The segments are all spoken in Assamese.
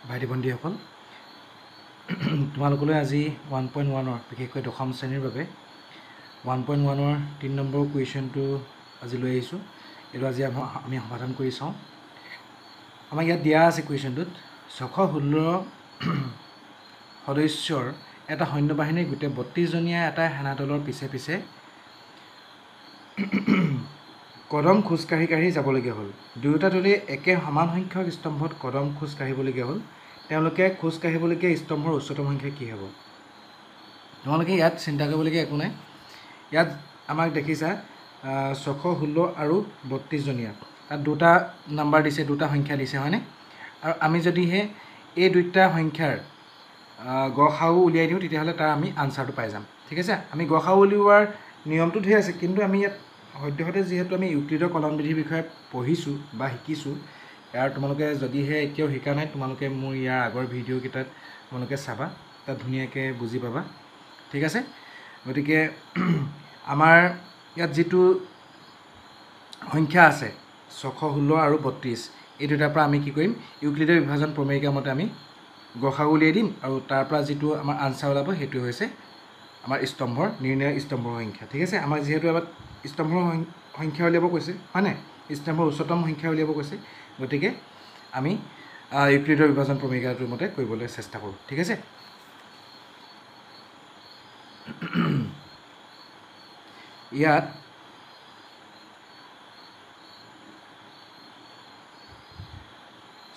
ভাইটি ভণ্টিসকল, তোমালোকলৈ আজি 1.1 বিশেষকৈ দশম শ্ৰেণীৰ বাবে 1.1 3 নম্বৰ কুৱেশ্যনটো আজি লৈ আহিছোঁ। এইটো আজি আমি সমাধান কৰি চাওঁ। আমাক ইয়াত দিয়া আছে কুৱেশ্যনটোত 616 সদস্যৰ এটা সৈন্যবাহিনীৰ গোটেই 32জনীয়া এটা সেনাদলৰ পিছে পিছে কদম খোজকাঢ়ি যাবলগীয়া হ'ল। দুয়োটা দলেই একে সমান সংখ্যক স্তম্ভত কদম খোজ কাঢ়িবলগীয়া হ'ল। তেওঁলোকে খোজ কাঢ়িবলগীয়া স্তম্ভৰ উচ্চতম সংখ্যা কি হ'ব? তোমালোকে ইয়াত চিন্তা কৰিবলগীয়া একো নাই। ইয়াত আমাক দেখিছা 616 আৰু 32জনীয়া, তাত দুটা নাম্বাৰ দিছে, দুটা সংখ্যা দিছে, হয়নে? আৰু আমি যদিহে এই দুটা সংখ্যাৰ গসাউ উলিয়াই দিওঁ তেতিয়াহ'লে তাৰ আমি আনচাৰটো পাই যাম। ঠিক আছে, আমি গসাউ উলিওৱাৰ নিয়মটো ধেৰ আছে, কিন্তু আমি ইয়াত সদ্যহতে যিহেতু আমি ইউক্লিডৰ কলনবিধিৰ বিষয়ে পঢ়িছোঁ বা শিকিছোঁ, ইয়াৰ তোমালোকে যদিহে এতিয়াও শিকা নাই, তোমালোকে মোৰ ইয়াৰ আগৰ ভিডিঅ'কেইটাত তোমালোকে চাবা, তাত ধুনীয়াকৈ বুজি পাবা। ঠিক আছে, গতিকে আমাৰ ইয়াত যিটো সংখ্যা আছে 616 আৰু 32, এই দুটাৰ পৰা আমি কি কৰিম? ইউক্লিডৰ বিভাজন প্ৰমেয়িকা মতে আমি গসাউ উলিয়াই দিম, আৰু তাৰ পৰা যিটো আমাৰ আনচাৰ ওলাব সেইটো হৈছে আমাৰ স্তম্ভৰ নিৰ্ণয় স্তম্ভৰ সংখ্যা। ঠিক আছে, আমাক যিহেতু এবাৰ স্তম্ভৰ সংখ্যা উলিয়াব কৈছে, হয় নাই? স্তম্ভৰ উচ্চতম সংখ্যা উলিয়াব কৈছে, গতিকে আমি ইউক্লিডৰ বিভাজন প্ৰমেয়িকাটোৰ মতে কৰিবলৈ চেষ্টা কৰোঁ। ঠিক আছে, ইয়াত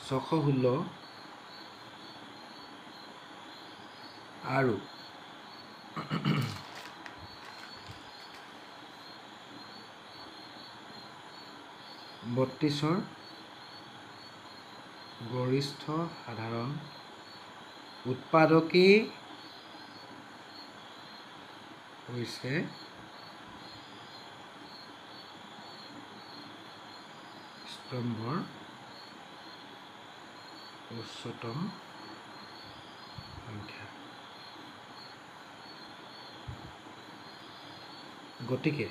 (616) আৰু 32ৰ গৰিষ্ঠ সাধাৰণ উৎপাদকেই হৈছে স্তম্ভৰ উচ্চতম সংখ্যা। গতিকে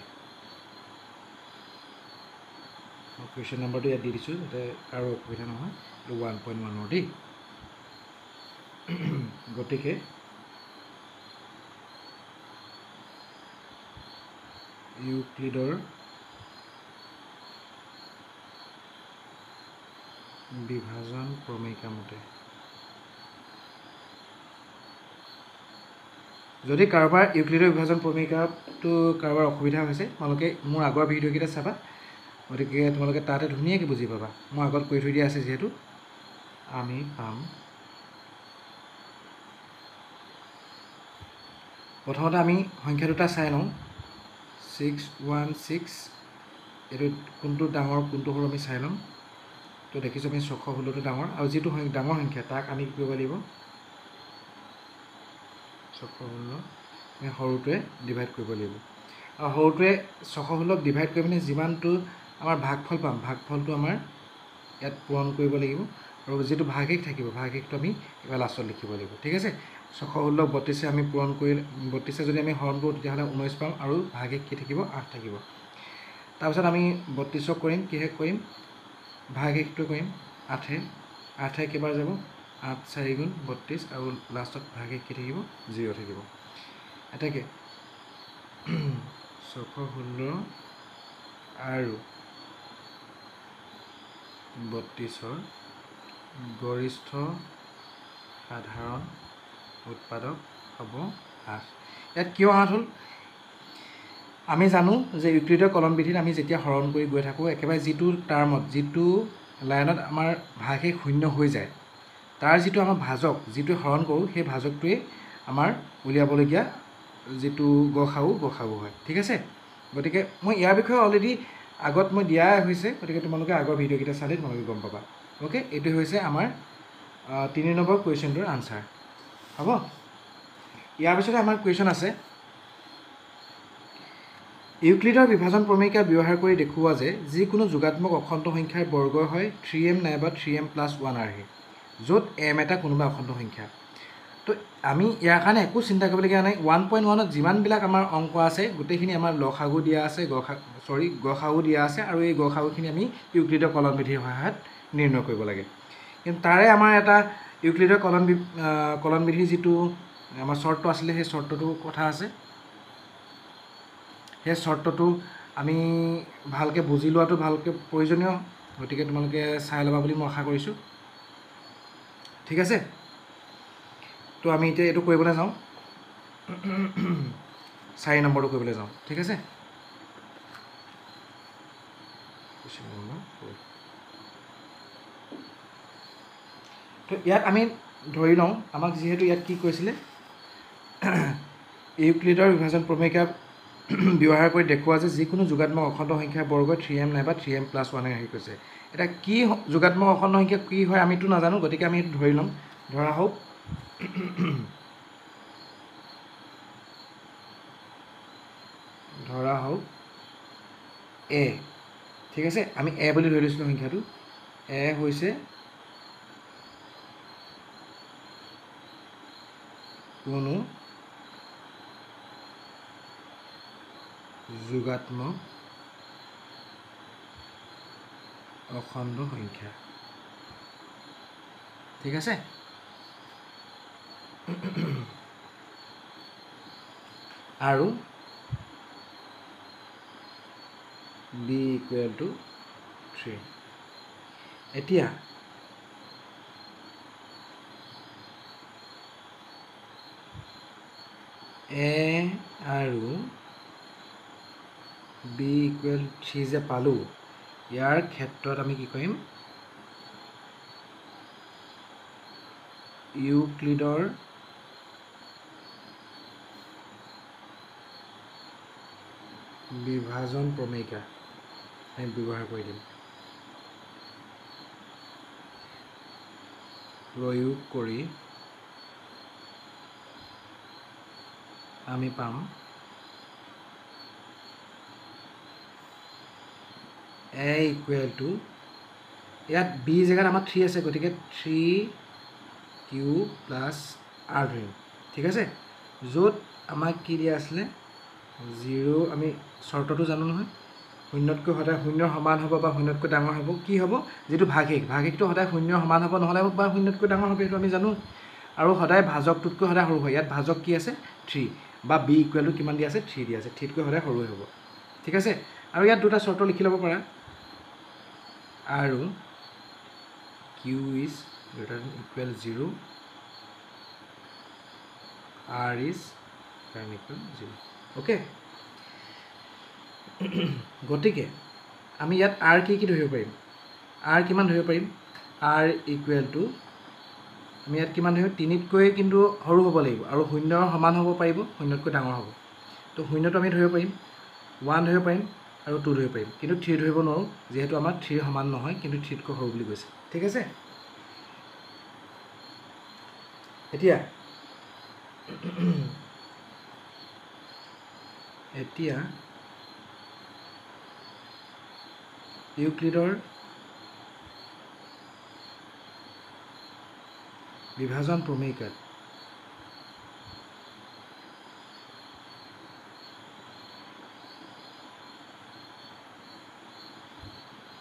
কুৱেশ্যন নম্বৰটো ইয়াত দি দিছোঁ যাতে কাৰো অসুবিধা নহয়। এইটো 1.1 দেই। গতিকে ইউক্লিডৰ বিভাজন প্ৰমেয়িকা মতে যদি কাৰোবাৰ ইউক্লিডৰ বিভাজন প্ৰমেয়িকাটো কাৰোবাৰ অসুবিধা হৈছে, তোমালোকে মোৰ আগৰ ভিডিঅ'কেইটা চাবা, গতিকে তোমালোকে তাতে ধুনীয়াকৈ বুজি পাবা। মই আগত কৈ থৈ দিয়া আছে যিহেতু। আমি পাম প্ৰথমতে আমি সংখ্যা দুটা চাই লওঁ। 616, এইটো কোনটো ডাঙৰ কোনটো সৰু আমি চাই ল'ম। তো দেখিছোঁ আমি 616টো ডাঙৰ, আৰু যিটো ডাঙৰ সংখ্যা তাক আমি কি কৰিব লাগিব? 616 আমি সৰুটোৱে ডিভাইড কৰিব লাগিব, আৰু সৰুটোৱে 616ক ডিভাইড কৰি পিনে যিমানটো আমাৰ ভাগফল পাম, ভাগফলটো আমাৰ ইয়াত পূৰণ কৰিব লাগিব, আৰু যিটো ভাগশেষ থাকিব ভাগশেষটো আমি এবাৰ লাষ্টত লিখিব লাগিব। ঠিক আছে, 616ক 32 আমি পূৰণ কৰি 32 যদি আমি হৰণ কৰোঁ তেতিয়াহ'লে 19 পাম, আৰু ভাগশেষ কি থাকিব? 8 থাকিব। তাৰপিছত আমি 32ক কৰিম, কিহে কৰিম? ভাগশেষটো কৰিম 8 কেইবাৰ যাব? 8 4 গুণ 32, আৰু লাষ্টত ভাগশেষ কি থাকিব? 0 থাকিব। এটাকে 616 আৰু 32ৰ গৰিষ্ঠ সাধাৰণ উৎপাদক হ'ব 8। ইয়াত কিয় 8 হ'ল? আমি জানো যে ইউক্লিডৰ কলনবিধিত আমি যেতিয়া হৰণ কৰি গৈ থাকোঁ, একেবাৰে যিটো টাৰ্মত, যিটো লাইনত আমাৰ ভাগশেষ শূন্য হৈ যায়, তাৰ যিটো আমাৰ ভাজক, যিটো হৰণ কৰোঁ, সেই ভাজকটোৱে আমাৰ উলিয়াবলগীয়া যিটো গসাউ হয়। ঠিক আছে, গতিকে মই ইয়াৰ বিষয়ে অলৰেডি আগত মই দিয়াই হৈছে, গতিকে তোমালোকে আগৰ ভিডিঅ'কেইটা চালে তোমালোকে গম পাবা। অ'কে, এইটো হৈছে আমাৰ 3 নম্বৰ কুৱেশ্যনটোৰ আনচাৰ হ'ব। ইয়াৰ পিছতে আমাৰ কুৱেশ্যন আছে, ইউক্লিডৰ বিভাজন প্ৰমেয়িকা ব্যৱহাৰ কৰি দেখুওৱা যে যিকোনো যোগাত্মক অখণ্ড সংখ্যাৰ বৰ্গ হয় 3m নাইবা 3m+1 আৰ্হি, য'ত m এটা কোনোবা অখণ্ড সংখ্যা। তো আমি ইয়াৰ কাৰণে একো চিন্তা কৰিবলগীয়া নাই। 1.1ত যিমানবিলাক আমাৰ অংক আছে গোটেইখিনি আমাৰ লসাগু দিয়া আছে, গসাগু দিয়া আছে, আৰু এই গসাগুখিনি আমি ইউক্লিডৰ কলনবিধিৰ সহায়ত নিৰ্ণয় কৰিব লাগে। কিন্তু তাৰে আমাৰ এটা ইউক্লিডৰ কলন বিধিৰ যিটো আমাৰ চৰ্ত আছিলে সেই চৰ্তটোৰ কথা আছে। সেই চৰ্তটো আমি ভালকৈ বুজি লোৱাটো ভালকৈ প্ৰয়োজনীয়, গতিকে তোমালোকে চাই ল'বা বুলি মই আশা কৰিছোঁ। ঠিক আছে, তো আমি এতিয়া এইটো কৰিবলৈ যাওঁ, 4 নম্বৰটো কৰিবলৈ যাওঁ। ঠিক আছে, তো ইয়াত আমি ধৰি লওঁ, আমাক যিহেতু ইয়াত কি কৈছিলে, ইউক্লিডৰ বিভাজন প্ৰমেয়িকা ব্যৱহাৰ কৰি দেখুওৱা যে যিকোনো যোগাত্মক অখণ্ড সংখ্যাৰ বৰ্গ 3m নাইবা 3m+1 হেৰি কৈছে। এতিয়া কি যোগাত্মক অখণ্ড সংখ্যা কি হয় আমিতো নাজানো, গতিকে আমি এইটো ধৰি ল'ম। ধৰা হওক এ। ঠিক আছে, আমি এ বুলি ধৰি লৈছিলোঁ সংখ্যাটো। এ হৈছে কোনো যোগাত্মক অখণ্ড সংখ্যা। ঠিক আছে, আৰু b = 3। এতিয়া a আৰু b = 3 যে পালোঁ, ইয়াৰ ক্ষেত্ৰত আমি কি কৰিম, ইউক্লিডৰ বিভাজন প্ৰমেয়িকা আমি ব্যৱহাৰ কৰি দিম। প্ৰয়োগ কৰি আমি পাম a = ইয়াত b জেগাত আমাৰ 3 আছে, গতিকে 3q + r ধৰিম। ঠিক আছে, য'ত আমাক কি দিয়া আছিলে, 0, আমি চৰ্তটো জানো নহয়, শূন্যতকৈ সদায় শূন্যৰ সমান হ'ব বা শূন্যতকৈ ডাঙৰ হ'ব। কি হ'ব, যিটো ভাগিকটো সদায় শূন্যৰ সমান হ'ব, নহ'লে বা শূন্যতকৈ ডাঙৰ হ'ব, সেইটো আমি জানো। আৰু সদায় ভাজকটোতকৈ সদায় সৰু হয়। ইয়াত ভাজক কি আছে, 3, বা b = কিমান দিয়া আছে, 3 দিয়া আছে, 3তকৈ সদায় সৰুৱে হ'ব। ঠিক আছে, আৰু ইয়াত দুটা চৰ্ত লিখি ল'ব পাৰা, আৰু q = 0, r = 0। অ'কে, গতিকে আমি ইয়াত r কি ধৰিব পাৰিম, r কিমান ধৰিব পাৰিম, r = আমি ইয়াত কিমান ধৰিম, 3তকৈ কিন্তু সৰু হ'ব লাগিব, আৰু শূন্যৰ সমান হ'ব পাৰিব, শূন্যতকৈ ডাঙৰ হ'ব। তো শূন্যটো আমি ধৰিব পাৰিম, 1 ধৰিব পাৰিম, আৰু 2 ধৰিব পাৰিম, কিন্তু 3 ধৰিব নোৱাৰোঁ, যিহেতু আমাৰ 3 সমান নহয়, কিন্তু 3তকৈ সৰু বুলি কৈছে। ঠিক আছে, এতিয়া ইউক্লিডৰ বিভাজন প্ৰমেয়িকাত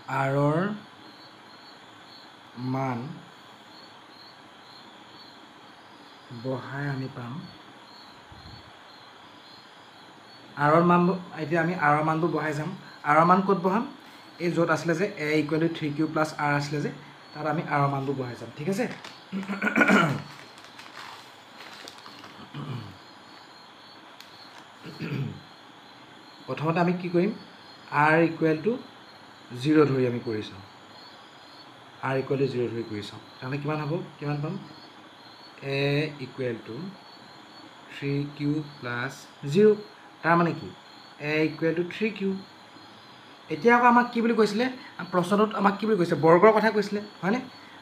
r মান বহাই আমি পাম, এতিয়া আমি r মানবোৰ বহাই যাম। r মান ক'ত বহাম, এই য'ত আছিলে যে a = 3q + r আছিলে যে, তাত আমি r মানবোৰ বহাই যাম। ঠিক আছে, প্ৰথমতে আমি কি কৰিম, r = 0 ধৰি আমি কৰি চাওঁ, r = 0 ধৰি কৰি চাওঁ, তাৰমানে কিমান হ'ব, কিমান পাম, a = 3q + 0, তাৰমানে কি, a = 3q। এতিয়া আকৌ আমাক কি বুলি কৈছিলে, প্ৰশ্নটোত আমাক কি বুলি কৈছে, বৰ্গৰ কথা কৈছিলে, হয়নে?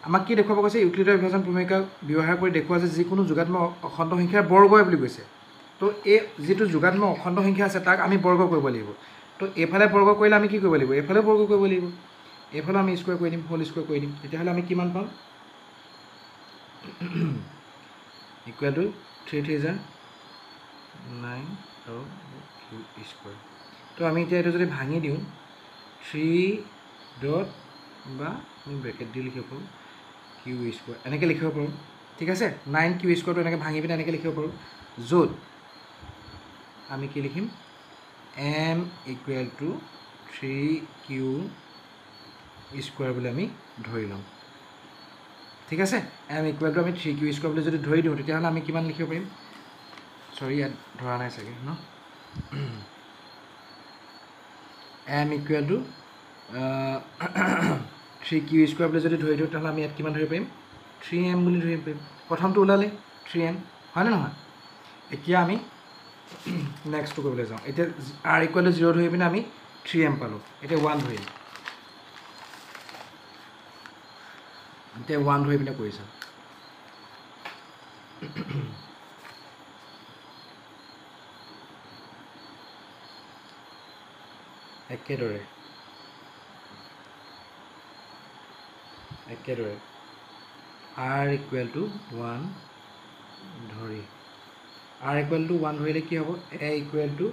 আমাক কি দেখুৱাব কৈছে, ইউক্লিডৰ বিভাজন প্ৰমেয়িকা ব্যৱহাৰ কৰি দেখুওৱা যে যিকোনো যোগাত্মক অখণ্ড সংখ্যাৰ বৰ্গই বুলি কৈছে। তো এই যিটো যোগাত্মক অখণ্ড সংখ্যা আছে তাক আমি বৰ্গ কৰিব লাগিব। তো এইফালে বৰ্গ কৰিলে আমি কি কৰিব লাগিব, এইফালেও বৰ্গ কৰিব লাগিব, এইফালে আমি স্কুৱেৰ কৰি দিম, হোল স্কুৱেৰ কৰি দিম, তেতিয়াহ'লে আমি কিমান পাম, = 3 × 3 = 9 আৰু q²। তো আমি এতিয়া এইটো যদি ভাঙি দিওঁ, 3 ডট বা আমি ব্ৰেকেট দি লিখিব পাৰোঁ q² এনেকৈ লিখিব পাৰোঁ। ঠিক আছে 9 কিউ স্কোৱাৰটো এনেকৈ ভাঙি পিনে এনেকৈ লিখিব পাৰোঁ য'ত আমি কি লিখিম m equal to 3q square বুলি আমি ধৰি ল'ম ঠিক আছে m ইকুৱেল টু আমি 3q স্কোৱাৰ বুলি যদি ধৰি দিওঁ তেতিয়াহ'লে আমি কিমান লিখিব পাৰিম সৰি ইয়াত ধৰা নাই চাগে ন m equal to 3q square বুলি যদি ধৰি দিওঁ তেতিয়াহ'লে আমি ইয়াত কিমান ধৰিব পাৰিম 3m বুলি ধৰিব পাৰিম প্ৰথমটো ওলালে 3m হয়নে নহয় এতিয়া আমি নেক্সটটো কৰিবলৈ যাওঁ এতিয়া r ইকুৱেল টু 0 ধৰি পিনে আমি 3m পালোঁ এতিয়া 1 ধৰিম এতিয়া 1 ধৰি পিনে কৰি চাওঁ একেদৰে r ইকুৱেল টু 1 ধৰি r ইকুৱেল টু 1 ধৰিলে কি হ'ব a equal to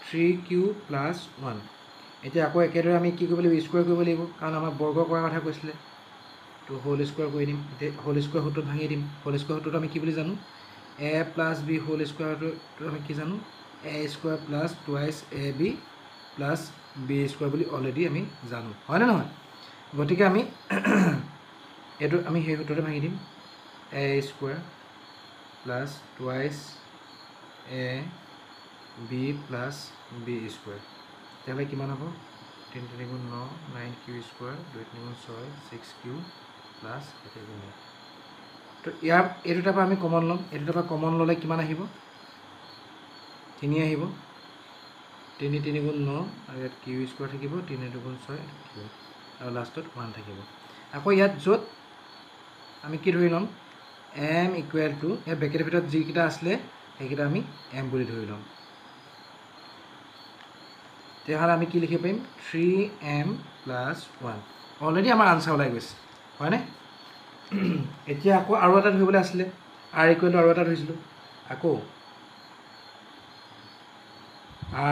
3q plus 1 এতিয়া আকৌ একেদৰে আমি কি কৰিব লাগিব স্কোৱাৰ কৰিব লাগিব কাৰণ আমাক বৰ্গ কৰাৰ কথা কৈছিলে তো হোল স্কোৱাৰ কৰি দিম এতিয়া হোল স্কোৱাৰ সূত্ৰত ভাঙি দিম হোল স্কোৱাৰ সূত্ৰত আমি কি বুলি জানো a প্লাছ b হোল স্কোৱাৰটো আমি কি জানো a square plus twice ab plus b square বুলি অলৰেডি আমি জানো হয়নে নহয় গতিকে আমি এইটো আমি সেই সূত্ৰতে ভাঙি দিম a square plus twice a b plus b square তেতিয়াহ'লে কিমান হ'ব 3 3 গুণ 9 9q স্কোৱাৰ 2 3 গুণ 6 6q প্লাছ 8 গুণ 9 তো ইয়াৰ এইটোৰ পৰা আমি কমন ল'ম এইটোৰ পৰা কমন ল'লে কিমান আহিব 3 আহিব 3 3 গুণ 9 আৰু ইয়াত q স্কোৱাৰ থাকিব 3 2 গুণ 6 থাকিব আৰু লাষ্টত 1 থাকিব আকৌ ইয়াত য'ত আমি কি ধৰি ল'ম m ইকুৱেল টু এই ব্ৰেকেটৰ ভিতৰত যিকেইটা আছিলে সেইকেইটা আমি m বুলি ধৰি ল'ম তেতিয়াহ'লে আমি কি লিখিব পাৰিম 3m প্লাছ 1 অলৰেডি আমাৰ আনচাৰ ওলাই গৈছে হয়নে এতিয়া আকৌ আৰু এটা ধৰিবলৈ আছিলে r ইকুৱেল টু আৰু এটা ধৰিছিলোঁ আকৌ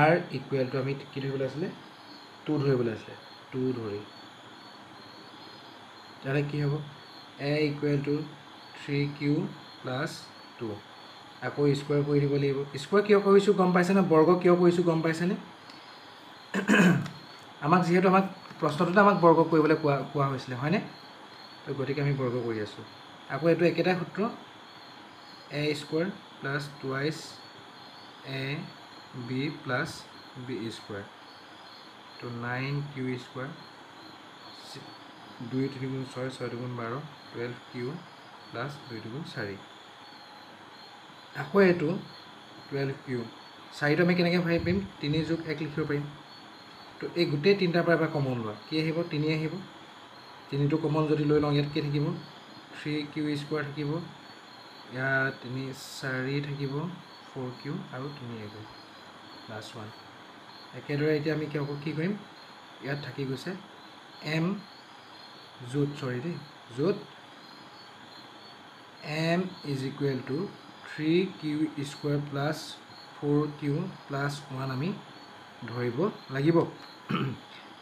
r ইকুৱেল টু আমি কি ধৰিবলৈ আছিলে 2 ধৰিবলৈ আছিলে 2 ধৰি তেতিয়াহ'লে কি হ'ব a equal to 3q plus 2 আকৌ স্কোৱাৰ কৰি দিব লাগিব স্কোৱাৰ কিয় কৰিছোঁ গম পাইছেনে বৰ্গ কিয় কৰিছোঁ গম পাইছেনে আমাক যিহেতু আমাক প্ৰশ্নটোতে আমাক বৰ্গ কৰিবলৈ কোৱা হৈছিলে হয়নে তো গতিকে আমি বৰ্গ কৰি আছোঁ আকৌ এইটো একেটা সূত্ৰ a square plus twice a b plus b square তো 9q স্কোৱাৰ 2 3 গুণ 6 6 2 গুণ 12 12q প্লাছ 2 2 গুণ 4 আকৌ এইটো 12q 4টো আমি কেনেকৈ ভাবি পাৰিম 3 যোগ 1 লিখিব পাৰিম তো এই গোটেই তিনিটাৰ পৰা এবাৰ কমন লোৱা কি আহিব 3 আহিব 3টো কমন যদি লৈ লওঁ ইয়াত কি থাকিব 3q স্কোৱাৰ থাকিব ইয়াত 3 4 থাকিব 4q আৰু 3 আহিব প্লাছ 1 একেদৰে এতিয়া আমি কি কৰিম ইয়াত থাকি গৈছে m য'ত য'ত m is equal to 3q square plus 4q plus 1 আমি ধৰিব লাগিব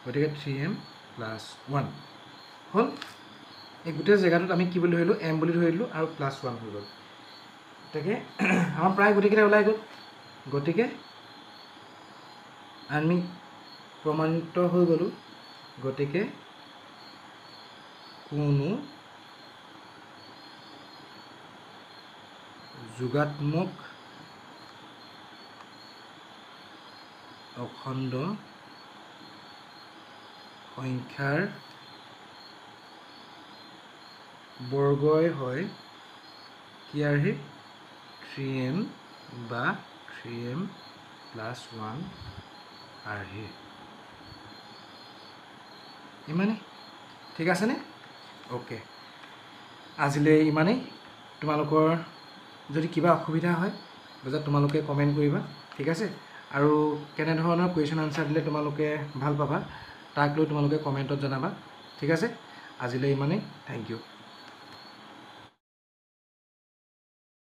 গতিকে 3m প্লাছ 1 হ'ল এই গোটেই জেগাটোত আমি কি বুলি ধৰিলোঁ m বুলি ধৰিলোঁ আৰু প্লাছ 1 হৈ গ'ল গতিকে আমাৰ প্ৰায় গোটেইকেইটা ওলাই গ'ল গতিকে আমি প্ৰমাণিত হৈ গ'লোঁ গতিকে কোনো যোগাত্মক অখণ্ড সংখ্যাৰ বৰ্গই হয় কি আহে 3m বা 3m প্লাছ 1 আহে ইমানেই ঠিক আছেনে অ'কে আজিলৈ ইমানেই তোমালোকৰ যদি কিবা অসুবিধা হয় বুজা তোমালোকে কমেণ্ট কৰিবা ঠিক আছে আৰু কেনেধৰণৰ কুৱেশ্যন আনচাৰ দিলে তোমালোকে ভাল পাবা তাক লৈ তোমালোকে কমেণ্টত জনাবা ঠিক আছে আজিলৈ ইমানেই থেংক ইউ